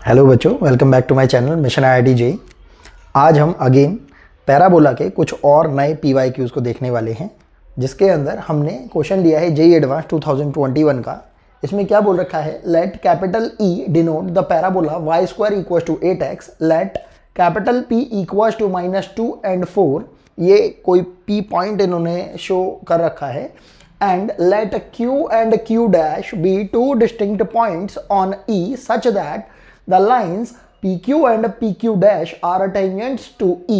Hello बच्चों, welcome back to my channel mission IIT JEE। आज हम अगेन पैराबोला के कुछ और नए PYQs को देखने वाले हैं, जिसके अंदर हमने क्वेश्चन लिया है JEE एडवांस 2021 का। इसमें क्या बोल रखा है, let capital E denote the parabola y square equals to 8x, let capital P equals to -2 and 4। ये कोई P पॉइंट इन्होंने शो कर रखा है। And let Q and Q dash be two distinct points on E such that the lines PQ and PQ dash are tangents to E.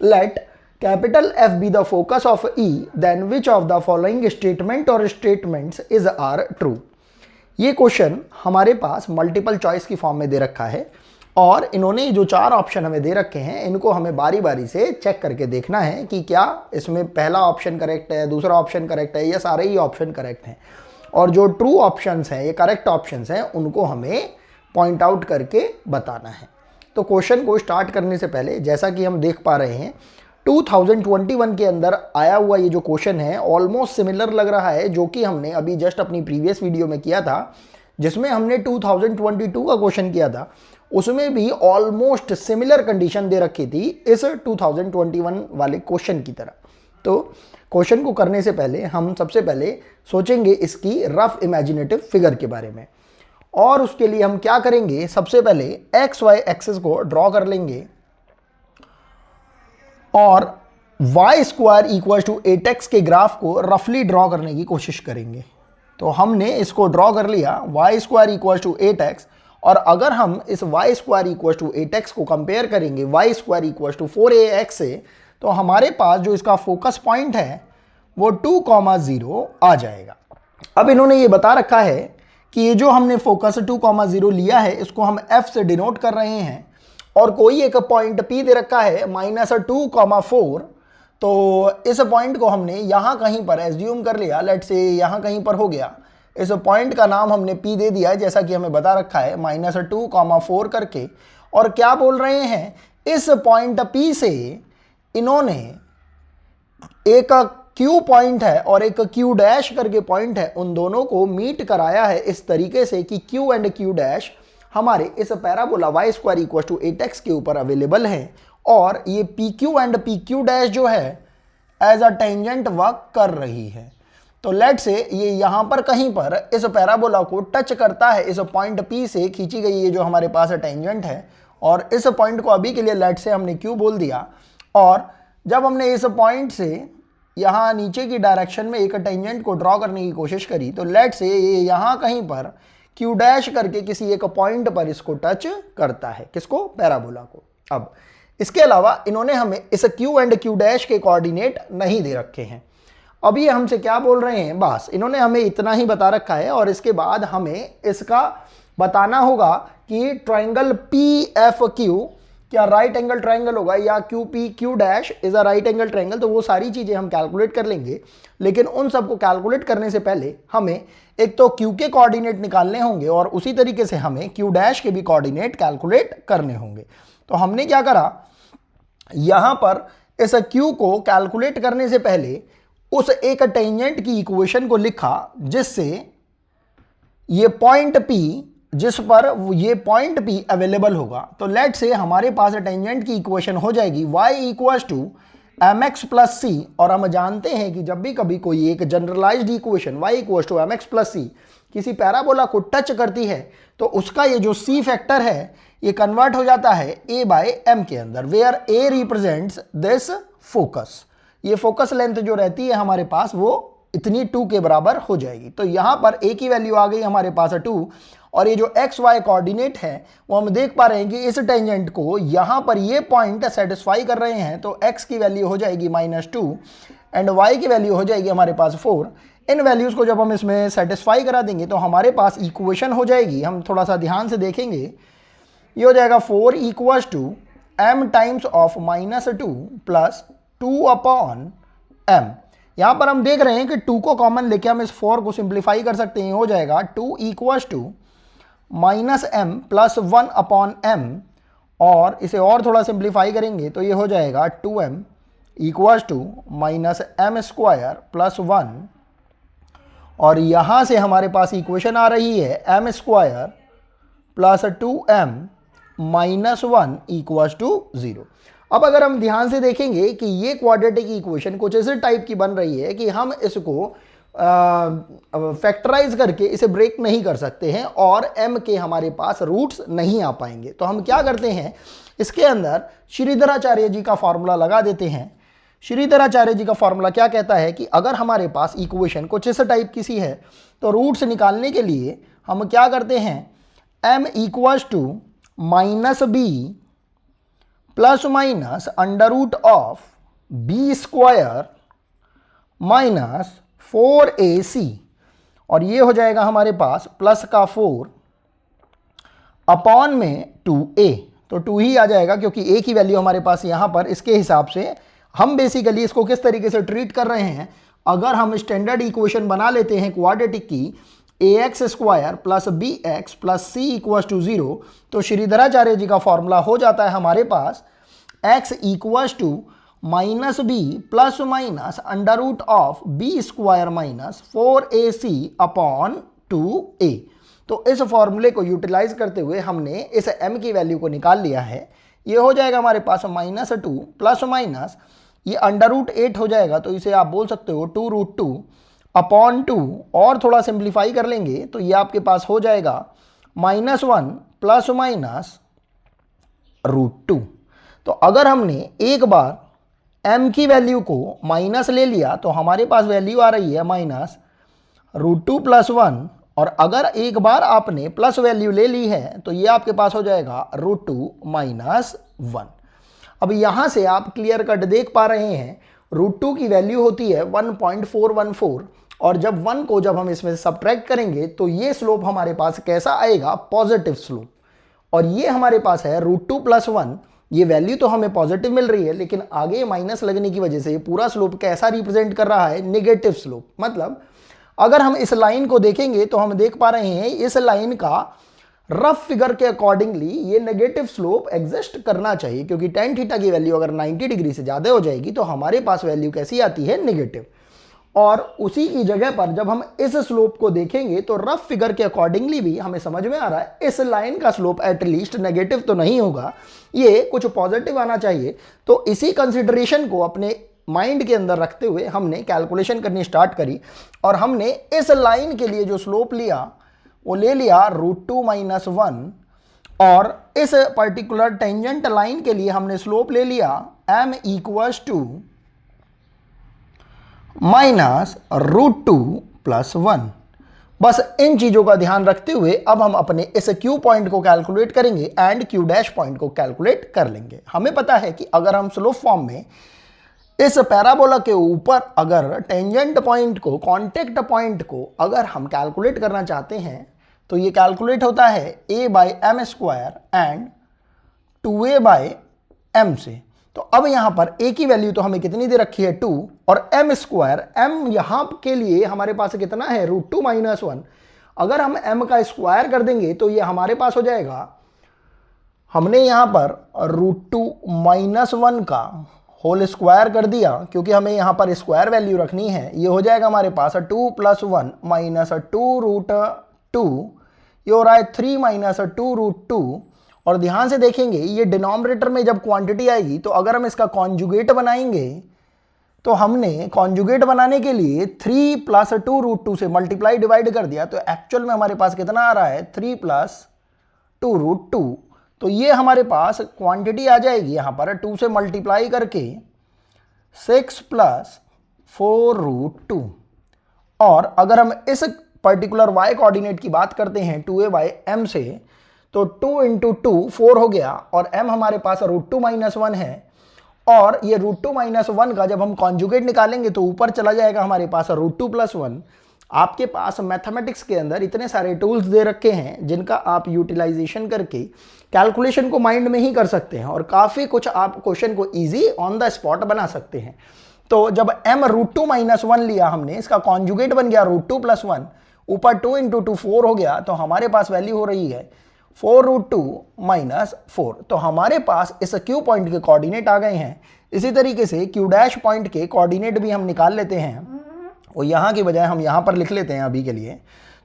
Let capital F be the focus of E. Then which of the following statement or statements is are true? ये question हमारे पास multiple choice की form में दे रखा है और इन्होंने जो चार ऑप्शन हमें दे रखे हैं, इनको हमें बारी बारी से चेक करके देखना है कि क्या इसमें पहला ऑप्शन करेक्ट है, दूसरा ऑप्शन करेक्ट है, या सारे ही ऑप्शन करेक्ट हैं। और जो ट्रू ऑप्शंस हैं, ये करेक्ट ऑप्शंस हैं, उनको हमें पॉइंट आउट करके बताना है। तो क्वेश्चन को स्टार्ट करने से पहले, जैसा कि हम देख पा रहे हैं, 2021 के अंदर आया हुआ ये जो क्वेश्चन है ऑलमोस्ट सिमिलर लग रहा है, जो कि हमने अभी जस्ट अपनी प्रीवियस वीडियो में किया था, जिसमें हमने 2022 का क्वेश्चन किया था। उसमें भी ऑलमोस्ट सिमिलर कंडीशन दे रखी थी इस 2021 वाले क्वेश्चन की तरह। तो क्वेश्चन को करने से पहले हम सबसे पहले सोचेंगे इसकी रफ इमेजिनेटिव फिगर के बारे में। और उसके लिए हम क्या करेंगे, सबसे पहले एक्स वाई एक्सिस को ड्रॉ कर लेंगे और Y square equal to 8x के ग्राफ को रफली ड्रॉ करने की कोशिश करेंगे। तो हमने इसको ड्रॉ कर लिया, Y square equal to 8x। और अगर हम इस Y square equal to 8x को कंपेयर करेंगे Y square equal to 4ax से, तो हमारे पास जो इसका फोकस पॉइंट है वो 2,0 आ जाएगा। अब इन्होंने ये बता रखा है कि ये जो हमने फोकस 2,0 लिया है, इसको हम F से डिनोट कर रहे हैं और कोई एक पॉइंट P दे रखा है -2,4। तो इस पॉइंट को हमने यहाँ कहीं पर एज्यूम कर लिया, लेट से यहाँ कहीं पर हो गया। इस पॉइंट का नाम हमने P दे दिया, जैसा कि हमें बता रखा है -2,4 करके। और क्या बोल रहे हैं, इस पॉइंट P से इन्होंने एक Q पॉइंट है और एक Q डैश करके पॉइंट है, उन दोनों को मीट कराया है इस तरीके से कि Q एंड Q डैश हमारे इस parabola y square equal to 8x के ऊपर अवेलेबल है। और ये PQ एंड PQ डैश जो है एज अ टेंजेंट वर्क कर रही है। तो लेट से ये यहाँ पर कहीं पर इस पैराबोला को टच करता है, इस पॉइंट P से खींची गई ये जो हमारे पास टेंजेंट है, और इस पॉइंट को अभी के लिए लेट से हमने Q बोल दिया। और जब हमने इस पॉइंट से यहाँ नीचे की डायरेक्शन में एक टेंजेंट को ड्रॉ करने की कोशिश करी, तो लेट से ये यहाँ कहीं पर Q डैश करके किसी एक पॉइंट पर इसको टच करता है, किसको, पैराबोला को। अब इसके अलावा इन्होंने हमें इस Q एंड Q डैश के कोऑर्डिनेट नहीं दे रखे हैं। अब ये हमसे क्या बोल रहे हैं, बस इन्होंने हमें इतना ही बता रखा है और इसके बाद हमें इसका बताना होगा कि ट्राइंगल PFQ क्या राइट एंगल ट्राइंगल होगा या QPQ dash is a right angle triangle. तो वो सारी चीज़ें हम कैलकुलेट कर लेंगे, लेकिन उन सबको कैलकुलेट करने से पहले हमें एक तो Q के कोऑर्डिनेट निकालने होंगे और उसी तरीके से हमें Q डैश के भी कोऑर्डिनेट कैलकुलेट करने होंगे। तो हमने क्या करा, यहाँ पर इस Q को कैलकुलेट करने से पहले उस एक टेंजेंट की इक्वेशन को लिखा, जिससे ये पॉइंट P, जिस पर ये पॉइंट P अवेलेबल होगा। तो लेट से हमारे पास टेंजेंट की इक्वेशन हो जाएगी y equals to mx plus c। और हम जानते हैं कि जब भी कभी कोई एक generalised equation y equals to mx plus c किसी पैराबोला को टच करती है, तो उसका ये जो c फैक्टर है ये कन्वर्ट हो जाता है a बाय m के अंदर, where a represents this focus. ये फोकस लेंथ जो रहती है हमारे पास वो इतनी 2 के बराबर हो जाएगी। तो यहाँ पर a की वैल्यू आ गई हमारे पास 2, और ये जो एक्स वाई कोऑर्डिनेट है वो हम देख पा रहे हैं कि इस टेंजेंट को यहाँ पर ये पॉइंट सेटिस्फाई कर रहे हैं। तो x की वैल्यू हो जाएगी -2 एंड y की वैल्यू हो जाएगी हमारे पास 4। इन वैल्यूज़ को जब हम इसमें सेटिस्फाई करा देंगे तो हमारे पास इक्वेशन हो जाएगी, हम थोड़ा सा ध्यान से देखेंगे, ये हो जाएगा 4 equals to m times of -2 plus 2 upon m। यहाँ पर हम देख रहे हैं कि 2 को कॉमन लेके हम इस 4 को सिंप्लीफाई कर सकते हैं, हो जाएगा 2 equals to -m plus 1 upon m। और इसे और थोड़ा सिंप्लीफाई करेंगे तो ये हो जाएगा 2m equals to -m square plus 1। और यहाँ से हमारे पास इक्वेशन आ रही है m square plus 2m minus 1 equals to 0। अब अगर हम ध्यान से देखेंगे कि ये क्वाड्रेटिक इक्वेशन कुछ ऐसे टाइप की बन रही है कि हम इसको फैक्टराइज करके इसे ब्रेक नहीं कर सकते हैं और m के हमारे पास रूट्स नहीं आ पाएंगे। तो हम क्या करते हैं, इसके अंदर श्रीधराचार्य जी का फॉर्मूला लगा देते हैं। श्रीधराचार्य जी का फॉर्मूला क्या कहता है कि अगर हमारे पास इक्वेशन कुछ इस टाइप की सी है तो रूट्स निकालने के लिए हम क्या करते हैं, m equals to minus b plus minus under root of b square minus 4ac, और ये हो जाएगा हमारे पास प्लस का 4 अपॉन में 2a। तो 2 ही आ जाएगा क्योंकि a की वैल्यू हमारे पास यहाँ पर इसके हिसाब से हम बेसिकली इसको किस तरीके से ट्रीट कर रहे हैं, अगर हम स्टैंडर्ड इक्वेशन बना लेते हैं क्वाड्रेटिक की ax square plus b x plus c equals to 0, तो श्रीधराचार्य जी का फॉर्मूला हो जाता है हमारे पास x equals to minus b plus minus under root of b square minus 4ac upon 2a। तो इस फॉर्मूले को यूटिलाइज करते हुए हमने इस m की वैल्यू को निकाल लिया है। ये हो जाएगा हमारे पास माइनस 2 प्लस माइनस ये अंडर रूट 8 हो जाएगा, तो इसे आप बोल सकते हो 2 रूट 2 अपॉन 2, और थोड़ा सिंप्लीफाई कर लेंगे तो ये आपके पास हो जाएगा माइनस 1 प्लस माइनस रूट 2। तो अगर हमने एक बार m की वैल्यू को माइनस ले लिया तो हमारे पास वैल्यू आ रही है माइनस रूट 2 प्लस 1, और अगर एक बार आपने प्लस वैल्यू ले ली है तो ये आपके पास हो जाएगा रूट 2 माइनस 1। अब यहाँ से आप क्लियर कट देख पा रहे हैं रूट 2 की वैल्यू होती है 1.414, और जब 1 को जब हम इसमें सब्ट्रैक्ट करेंगे तो ये स्लोप हमारे पास कैसा आएगा, पॉजिटिव स्लोप। और ये हमारे पास है रूट 2 प्लस 1, ये वैल्यू तो हमें पॉजिटिव मिल रही है लेकिन आगे माइनस लगने की वजह से ये पूरा स्लोप कैसा रिप्रेजेंट कर रहा है, नेगेटिव स्लोप। मतलब अगर हम इस लाइन को देखेंगे तो हम देख पा रहे हैं इस लाइन का रफ फिगर के अकॉर्डिंगली ये नेगेटिव स्लोप एग्जिस्ट करना चाहिए, क्योंकि tan थीटा की वैल्यू अगर 90 डिग्री से ज़्यादा हो जाएगी तो हमारे पास वैल्यू कैसी आती है, नेगेटिव। और उसी की जगह पर जब हम इस स्लोप को देखेंगे तो रफ फिगर के अकॉर्डिंगली भी हमें समझ में आ रहा है इस लाइन का स्लोप एटलीस्ट नेगेटिव तो नहीं होगा, ये कुछ पॉजिटिव आना चाहिए। तो इसी कंसिडरेशन को अपने माइंड के अंदर रखते हुए हमने कैलकुलेशन करनी स्टार्ट करी, और हमने इस लाइन के लिए जो स्लोप लिया वो ले लिया रूट 2 माइनस 1, और इस पर्टिकुलर टेंजेंट लाइन के लिए हमने स्लोप ले लिया m equals to minus root 2 plus 1। बस इन चीज़ों का ध्यान रखते हुए अब हम अपने इस Q पॉइंट को कैलकुलेट करेंगे एंड Q डैश पॉइंट को कैलकुलेट कर लेंगे। हमें पता है कि अगर हम स्लोप फॉर्म में इस पैराबोला के ऊपर अगर टेंजेंट पॉइंट को, कॉन्टेक्ट पॉइंट को अगर हम कैलकुलेट करना चाहते हैं तो ये कैलकुलेट होता है a by m square and 2a by m से। तो अब यहाँ पर a की वैल्यू तो हमें कितनी दे रखी है 2, और m स्क्वायर, m यहाँ के लिए हमारे पास कितना है रूट 2 माइनस 1। अगर हम m का स्क्वायर कर देंगे तो ये हमारे पास हो जाएगा, हमने यहाँ पर रूट 2 माइनस 1 का होल स्क्वायर कर दिया क्योंकि हमें यहाँ पर स्क्वायर वैल्यू रखनी है। ये हो जाएगा हमारे पास 2 प्लस 1 माइनस 2 रूट 2, ये हो रहा है 3 माइनस 2 रूट 2। और ध्यान से देखेंगे ये डिनोमिनेटर में जब क्वांटिटी आएगी तो अगर हम इसका कॉन्जुगेट बनाएंगे तो हमने कॉन्जुगेट बनाने के लिए 3 प्लस 2 रूट 2 से मल्टीप्लाई डिवाइड कर दिया, तो एक्चुअल में हमारे पास कितना आ रहा है 3 प्लस 2 रूट 2। तो ये हमारे पास क्वांटिटी आ जाएगी यहाँ पर 2 से मल्टीप्लाई करके 6 प्लस 4 रूट 2। और अगर हम इस पर्टिकुलर y कोऑर्डिनेट की बात करते हैं 2a बाई m से, तो 2 इंटू 2 4 हो गया, और m हमारे पास रूट 2 माइनस 1 है, और ये रूट 2 माइनस 1 का जब हम कॉन्जुगेट निकालेंगे तो ऊपर चला जाएगा हमारे पास रूट 2 प्लस 1। आपके पास मैथमेटिक्स के अंदर इतने सारे टूल्स दे रखे हैं जिनका आप यूटिलाइजेशन करके कैलकुलेशन को माइंड में ही कर सकते हैं, और काफ़ी कुछ आप क्वेश्चन को ईजी ऑन द स्पॉट बना सकते हैं। तो जब m रूट 2 माइनस 1 लिया हमने, इसका कॉन्जुगेट बन गया रूट 2 प्लस 1, ऊपर 2 इंटू 2 4 हो गया, तो हमारे पास वैल्यू हो रही है 4 रूट 2 माइनस 4। तो हमारे पास इस Q पॉइंट के कोऑर्डिनेट आ गए हैं। इसी तरीके से Q डैश पॉइंट के कोऑर्डिनेट भी हम निकाल लेते हैं, और यहाँ की बजाय हम यहाँ पर लिख लेते हैं अभी के लिए।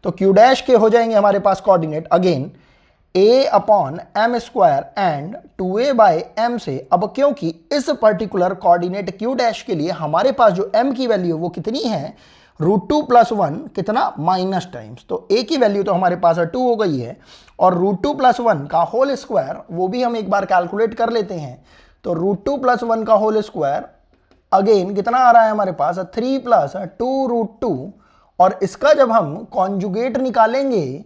तो Q डैश के हो जाएंगे हमारे पास coordinate again a upon m square and 2a by m से, अब क्योंकि इस पर्टिकुलर कोऑर्डिनेट q डैश के लिए हमारे पास जो m की वैल्यू वो कितनी है, √2 + 1 कितना माइनस टाइम्स, तो a की वैल्यू तो हमारे पास 2 हो गई है और √2 + 1 का होल स्क्वायर वो भी हम एक बार कैलकुलेट कर लेते हैं। तो √2 + 1 का होल स्क्वायर अगेन कितना आ रहा है हमारे पास 3 + 2√2, और इसका जब हम कॉन्जुगेट निकालेंगे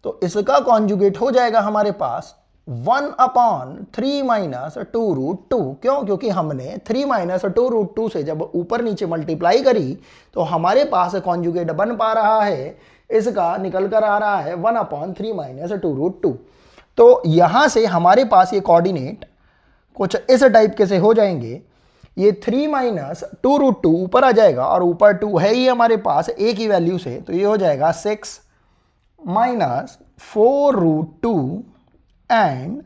तो इसका कॉन्जुगेट हो जाएगा हमारे पास 1/3 - 2√2। क्यों? क्योंकि हमने 3 - 2√2 से जब ऊपर नीचे मल्टीप्लाई करी तो हमारे पास कॉन्जुगेट बन पा रहा है, इसका निकल कर आ रहा है 1/3 - 2√2। तो यहाँ से हमारे पास ये कोऑर्डिनेट कुछ इस टाइप के से हो जाएंगे, ये 3 - 2√2 ऊपर आ जाएगा और ऊपर 2 है ही हमारे पास a की वैल्यू से, तो ये हो जाएगा 6 - 4√2 एंड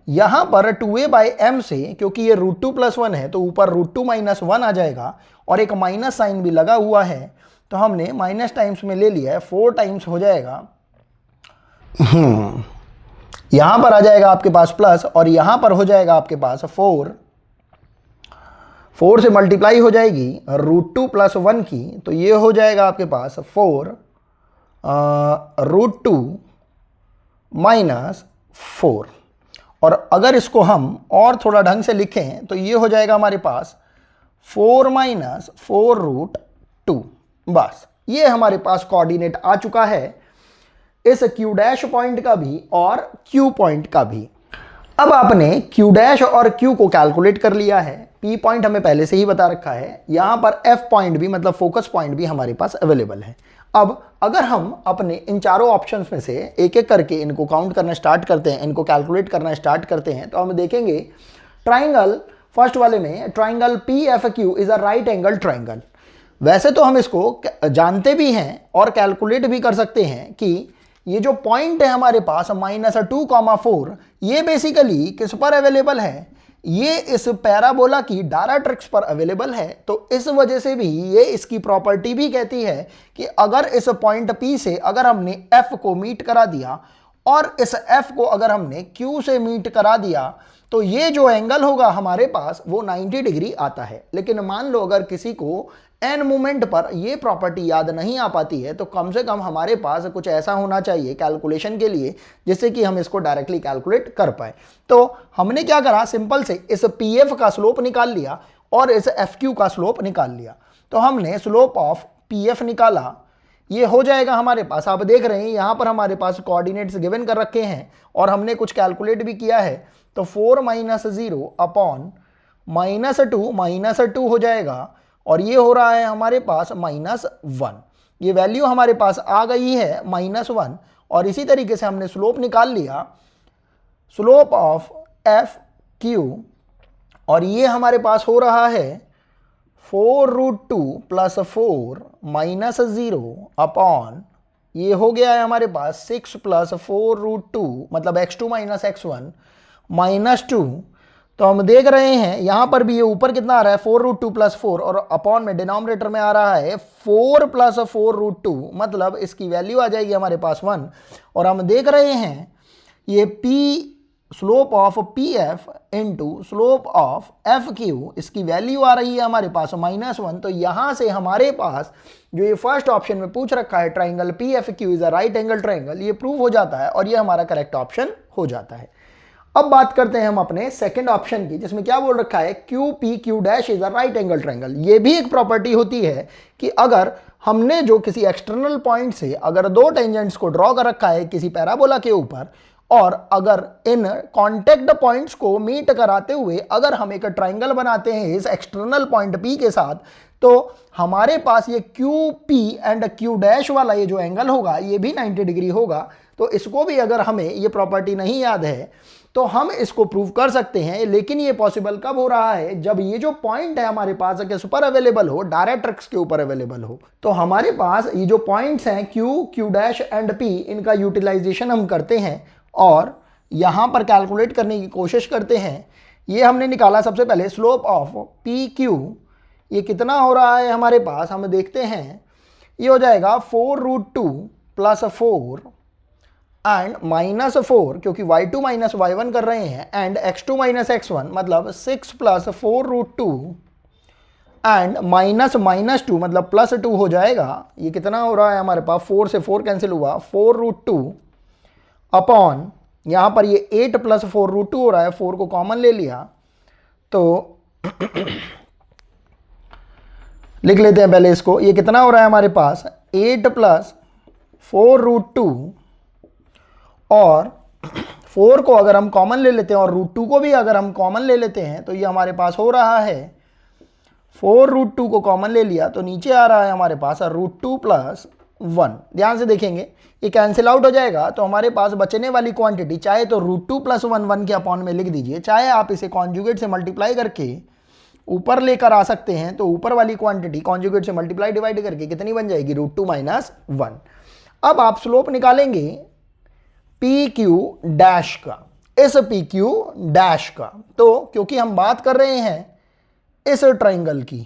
यहाँ पर 2a बाई एम से, क्योंकि ये √2 + 1 है तो ऊपर √2 - 1 आ जाएगा और एक माइनस साइन भी लगा हुआ है, तो हमने माइनस टाइम्स में ले लिया है, 4 टाइम्स हो जाएगा। यहाँ पर आ जाएगा आपके पास प्लस और यहाँ पर हो जाएगा आपके पास 4 से मल्टीप्लाई हो जाएगी √2 + 1 की, तो ये हो जाएगा आपके पास 4 √2 - 4। और अगर इसको हम और थोड़ा ढंग से लिखें तो ये हो जाएगा हमारे पास 4 - 4√2। बस ये हमारे पास कोऑर्डिनेट आ चुका है इस q डैश पॉइंट का भी और q पॉइंट का भी। अब आपने q डैश और q को कैलकुलेट कर लिया है, p पॉइंट हमें पहले से ही बता रखा है, यहाँ पर f पॉइंट भी मतलब फोकस पॉइंट भी हमारे पास अवेलेबल है। अब अगर हम अपने इन चारों ऑप्शंस में से एक एक करके इनको काउंट करना स्टार्ट करते हैं, इनको कैलकुलेट करना स्टार्ट करते हैं, तो हम देखेंगे ट्राइंगल फर्स्ट वाले में triangle PFQ is a right angle triangle. वैसे तो हम इसको जानते भी हैं और कैलकुलेट भी कर सकते हैं कि ये जो पॉइंट है हमारे पास -2, 4, ये बेसिकली किस पर अवेलेबल है, ये इस पैराबोला की डायरेक्ट्रिक्स पर अवेलेबल है। तो इस वजह से भी ये इसकी प्रॉपर्टी भी कहती है कि अगर इस पॉइंट P से अगर हमने F को मीट करा दिया और इस F को अगर हमने Q से मीट करा दिया तो ये जो एंगल होगा हमारे पास वो 90 डिग्री आता है। लेकिन मान लो अगर किसी को एन मोमेंट पर ये प्रॉपर्टी याद नहीं आ पाती है तो कम से कम हमारे पास कुछ ऐसा होना चाहिए कैलकुलेशन के लिए जिससे कि हम इसको डायरेक्टली कैलकुलेट कर पाए। तो हमने क्या करा, सिंपल से इस PF का स्लोप निकाल लिया और इस FQ का स्लोप निकाल लिया। तो हमने स्लोप ऑफ PF निकाला, ये हो जाएगा हमारे पास, आप देख रहे हैं यहाँ पर हमारे पास कोऑर्डिनेट्स गिवन कर रखे हैं और हमने कुछ कैलकुलेट भी किया है। तो 4 - 0 अपॉन -2 हो जाएगा और ये हो रहा है हमारे पास -1। ये वैल्यू हमारे पास आ गई है -1 और इसी तरीके से हमने स्लोप निकाल लिया, स्लोप ऑफ FQ, और ये हमारे पास हो रहा है 4√2 + 4 - 0 अपॉन, ये हो गया है हमारे पास 6 + 4√2 मतलब x2 - x1 -2। तो हम देख रहे हैं यहाँ पर भी ये ऊपर कितना आ रहा है 4√2 + 4 और अपॉन में डिनोमिनेटर में आ रहा है 4 + 4√2 मतलब इसकी वैल्यू आ जाएगी हमारे पास 1। और हम देख रहे हैं ये P slope of PF into slope of FQ, इसकी वैल्यू आ रही है हमारे पास -1। तो यहाँ से हमारे पास जो ये फर्स्ट ऑप्शन में पूछ रखा है triangle PFQ is a right angle triangle, ये प्रूव हो जाता है और ये हमारा करेक्ट ऑप्शन हो जाता है। अब बात करते हैं हम अपने सेकंड ऑप्शन की, जिसमें क्या बोल रखा है QPQ dash is a right angle triangle. ये भी एक प्रॉपर्टी होती है कि अगर हमने जो किसी एक्सटर्नल पॉइंट से अगर दो टेंजेंट्स को ड्रॉ कर रखा है किसी पैराबोला के ऊपर और अगर इन कॉन्टेक्ट पॉइंट्स को मीट कराते हुए अगर हम एक ट्राइंगल बनाते हैं इस एक्सटर्नल पॉइंट P के साथ, तो हमारे पास ये QP एंड Q डैश वाला ये जो एंगल होगा ये भी 90 डिग्री होगा। तो इसको भी अगर हमें ये प्रॉपर्टी नहीं याद है तो हम इसको प्रूव कर सकते हैं, लेकिन ये पॉसिबल कब हो रहा है, जब ये जो पॉइंट है हमारे पास किस ऊपर अवेलेबल हो, डायरेक्ट्रिक्स के ऊपर अवेलेबल हो। तो हमारे पास ये जो पॉइंट्स हैं Q डैश एंड P, इनका यूटिलाइजेशन हम करते हैं और यहाँ पर कैलकुलेट करने की कोशिश करते हैं। ये हमने निकाला सबसे पहले स्लोप ऑफ PQ, ये कितना हो रहा है हमारे पास, हम देखते हैं ये हो जाएगा 4√2 + 4 एंड -4 क्योंकि y2 माइनस y1 कर रहे हैं, एंड x2 माइनस x1 मतलब 6 प्लस 4√2 एंड -2 मतलब +2 हो जाएगा। ये कितना हो रहा है हमारे पास, 4 से 4 कैंसिल हुआ, 4√2 अपॉन यहाँ पर ये 8 प्लस 4√2 हो रहा है, 4 को कॉमन ले लिया तो लिख लेते हैं पहले इसको। ये कितना हो रहा है हमारे पास, 8 प्लस 4√2 और 4 को अगर हम कॉमन ले लेते हैं और √2 को भी अगर हम कॉमन ले लेते हैं तो ये हमारे पास हो रहा है 4√2 को कॉमन ले लिया तो नीचे आ रहा है हमारे पास √2 प्लस 1। ध्यान से देखेंगे ये कैंसिल आउट हो जाएगा तो हमारे पास बचने वाली क्वांटिटी चाहे तो √2 प्लस 1 के अपॉन में लिख दीजिए, चाहे आप इसे कॉन्जुगेट से मल्टीप्लाई करके ऊपर लेकर आ सकते हैं तो ऊपर वाली क्वांटिटी कॉन्जुगेट से मल्टीप्लाई डिवाइड करके कितनी बन जाएगी, √2 माइनस 1। अब आप स्लोप निकालेंगे पी क्यू डैश का, इस पी क्यू डैश का। तो क्योंकि हम बात कर रहे हैं इस ट्राइंगल की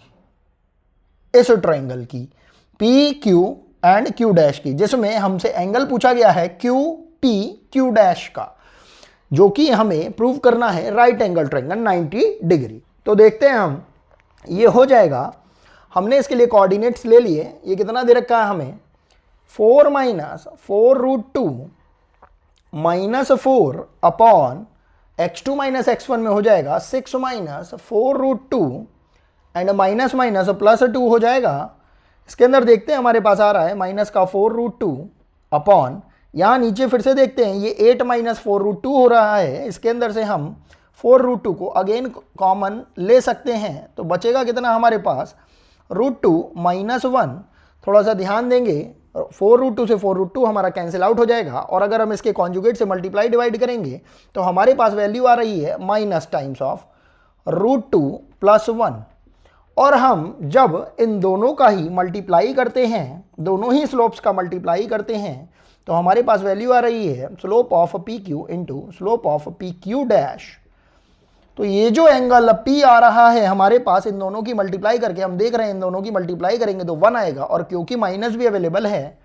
P Q and Q dash की, जिसमें हमसे एंगल पूछा गया है क्यू पी क्यू डैश का, जो कि हमें प्रूव करना है राइट एंगल ट्राइंगल 90 डिग्री। तो देखते हैं हम, ये हो जाएगा। हमने इसके लिए कोऑर्डिनेट्स ले लिए। ये कितना दे रखा है हमें, 4 minus 4√2 minus 4 upon x2 minus x1 में हो जाएगा 6 माइनस 4√2 एंड माइनस माइनस +2 हो जाएगा। इसके अंदर देखते हैं हमारे पास आ रहा है माइनस का 4√2 अपॉन, यहाँ नीचे फिर से देखते हैं ये 8 माइनस 4√2 हो रहा है। इसके अंदर से हम 4√2 को अगेन कॉमन ले सकते हैं तो बचेगा कितना हमारे पास, √2 माइनस 1। थोड़ा सा ध्यान देंगे, 4√2 से 4√2 हमारा कैंसिल आउट हो जाएगा और अगर हम इसके कॉन्जुगेट से मल्टीप्लाई डिवाइड करेंगे तो हमारे पास वैल्यू आ रही है माइनस टाइम्स ऑफ √2 प्लस 1। और हम जब इन दोनों का ही मल्टीप्लाई करते हैं, दोनों ही स्लोप्स का मल्टीप्लाई करते हैं तो हमारे पास वैल्यू आ रही है slope of P Q into slope of P Q dash. तो ये जो एंगल P आ रहा है हमारे पास, इन दोनों की मल्टीप्लाई करके हम देख रहे हैं इन दोनों की मल्टीप्लाई करेंगे तो 1 आएगा, और क्योंकि माइनस भी अवेलेबल है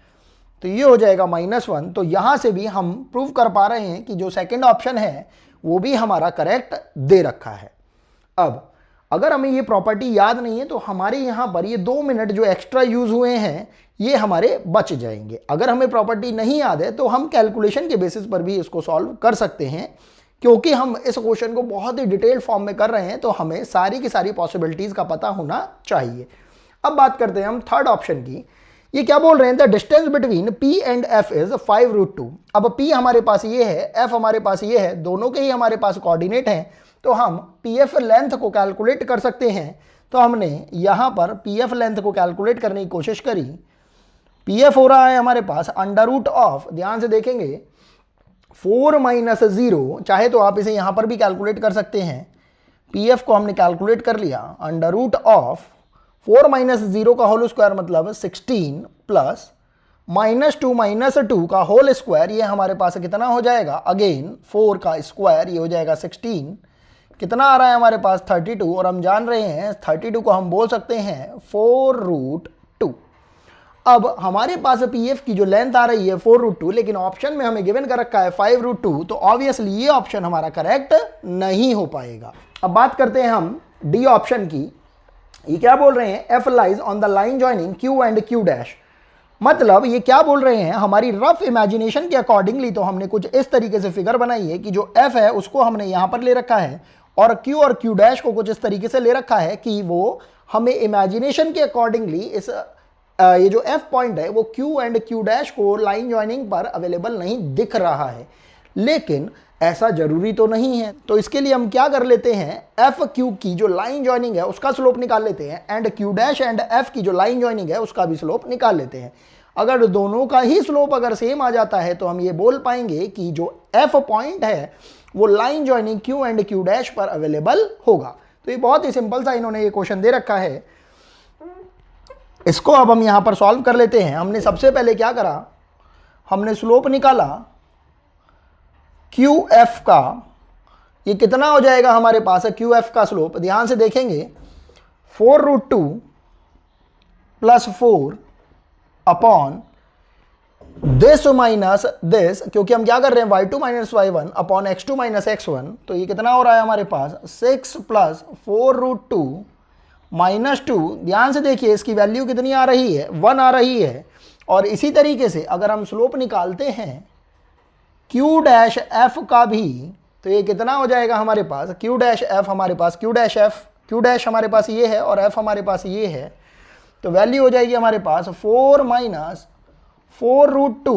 तो ये हो जाएगा -1। तो यहाँ से भी हम प्रूव कर पा रहे हैं कि जो सेकंड ऑप्शन है वो भी हमारा करेक्ट दे रखा है। अब अगर हमें ये प्रॉपर्टी याद नहीं है तो हमारे यहाँ पर ये 2 मिनट जो एक्स्ट्रा यूज हुए हैं ये हमारे बच जाएंगे। अगर हमें प्रॉपर्टी नहीं याद है तो हम कैलकुलेशन के बेसिस पर भी इसको सॉल्व कर सकते हैं, क्योंकि हम इस क्वेश्चन को बहुत ही डिटेल फॉर्म में कर रहे हैं तो हमें सारी की सारी पॉसिबिलिटीज का पता होना चाहिए। अब बात करते हैं हम थर्ड ऑप्शन की। ये क्या बोल रहे हैं, the distance between P and F is 5√2। अब P हमारे पास ये है, F हमारे पास ये है, दोनों के ही हमारे पास कोऑर्डिनेट हैं तो हम PF लेंथ को कैलकुलेट कर सकते हैं। तो हमने यहाँ पर PF लेंथ को कैलकुलेट करने की कोशिश करी। PF हो रहा है हमारे पास √, ध्यान से देखेंगे 4 माइनस 0, चाहे तो आप इसे यहाँ पर भी कैलकुलेट कर सकते हैं। PF को हमने कैलकुलेट कर लिया, √4 माइनस 0 का होल स्क्वायर मतलब 16 प्लस -2 का होल स्क्वायर, ये हमारे पास कितना हो जाएगा, अगेन 4 का स्क्वायर, ये हो जाएगा 16। कितना आ रहा है हमारे पास 32, और हम जान रहे हैं 32 को हम बोल सकते हैं 4√2। अब हमारे पास PF की जो लेंथ आ रही है 4√2, लेकिन ऑप्शन में हमें गिवन कर रखा है 5√2, तो ऑब्वियसली ये ऑप्शन हमारा करेक्ट नहीं हो पाएगा। अब बात करते हैं हम डी ऑप्शन की। ये क्या बोल रहे हैं, F lies on the line joining Q and Q dash. मतलब ये क्या बोल रहे हैं, हमारी रफ इमेजिनेशन के अकॉर्डिंगली तो हमने कुछ इस तरीके से फिगर बनाई है कि जो F है उसको हमने यहाँ पर ले रखा है और Q डैश को कुछ इस तरीके से ले रखा है कि वो हमें इमेजिनेशन के अकॉर्डिंगली इस ये जो F पॉइंट है वो Q एंड Q डैश को लाइन ज्वाइनिंग पर अवेलेबल नहीं दिख रहा है, लेकिन ऐसा जरूरी तो नहीं है। तो इसके लिए हम क्या कर लेते हैं, F Q की जो लाइन ज्वाइनिंग है उसका स्लोप निकाल लेते हैं and Q dash and F की जो लाइन ज्वाइनिंग है उसका भी स्लोप निकाल लेते हैं। अगर दोनों का ही स्लोप अगर सेम आ जाता है तो हम ये बोल पाएंगे कि जो F पॉइंट है वो line joining Q and Q dash पर अवेलेबल होगा। तो ये बहुत ही सिंपल सा इन्होंने ये क्वेश्चन दे रखा है, इसको अब हम यहां पर सॉल्व कर लेते हैं। हमने सबसे पहले क्या करा, हमने स्लोप निकाला QF का, ये कितना हो जाएगा हमारे पास है QF का स्लोप, ध्यान से देखेंगे 4√2 plus 4 upon this minus this, क्योंकि हम क्या कर रहे हैं y2 minus y1 upon x2 minus x1, तो ये कितना हो रहा है हमारे पास 6 प्लस 4√2 माइनस 2। ध्यान से देखिए इसकी वैल्यू कितनी आ रही है, 1 आ रही है। और इसी तरीके से अगर हम स्लोप निकालते हैं q डैश f का भी, तो ये कितना हो जाएगा हमारे पास q डैश f, हमारे पास q डैश हमारे पास ये है और f हमारे पास ये है। तो वैल्यू हो जाएगी हमारे पास 4 माइनस 4√2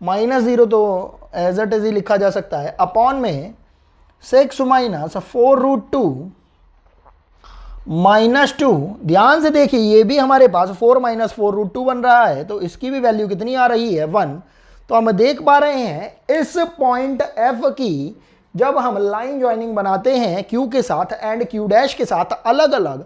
माइनस 0, तो एज इट इज ही लिखा जा सकता है, अपॉन में 6 माइनस 4√2 माइनस 2। ध्यान से देखिए ये भी हमारे पास 4 माइनस 4√2 बन रहा है, तो इसकी भी वैल्यू कितनी आ रही है 1। तो हम देख पा रहे हैं इस पॉइंट F की जब हम लाइन ज्वाइनिंग बनाते हैं Q के साथ एंड Q डैश के साथ अलग अलग,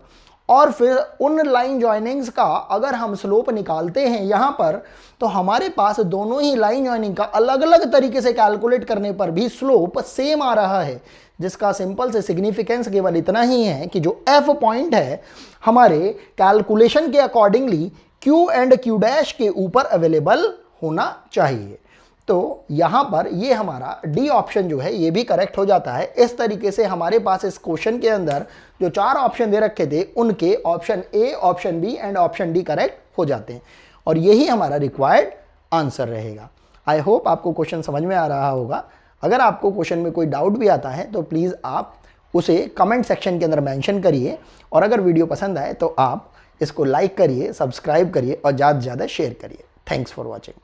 और फिर उन लाइन ज्वाइनिंग्स का अगर हम स्लोप निकालते हैं यहाँ पर, तो हमारे पास दोनों ही लाइन ज्वाइनिंग का अलग अलग तरीके से कैलकुलेट करने पर भी स्लोप सेम आ रहा है, जिसका सिंपल से सिग्निफिकेंस केवल इतना ही है कि जो F पॉइंट है हमारे कैलकुलेशन के accordingly Q and Q dash के ऊपर अवेलेबल होना चाहिए। तो यहाँ पर ये हमारा डी ऑप्शन जो है ये भी करेक्ट हो जाता है। इस तरीके से हमारे पास इस क्वेश्चन के अंदर जो 4 ऑप्शन दे रखे थे उनके option A, option B and option D correct हो जाते हैं, और यही हमारा रिक्वायर्ड आंसर रहेगा। आई होप आपको क्वेश्चन समझ में आ रहा होगा। अगर आपको क्वेश्चन में कोई डाउट भी आता है तो प्लीज़ आप उसे कमेंट सेक्शन के अंदर मेंशन करिए, और अगर वीडियो पसंद आए तो आप इसको लाइक करिए, सब्सक्राइब करिए और ज़्यादा से ज़्यादा शेयर करिए। Thanks for watching.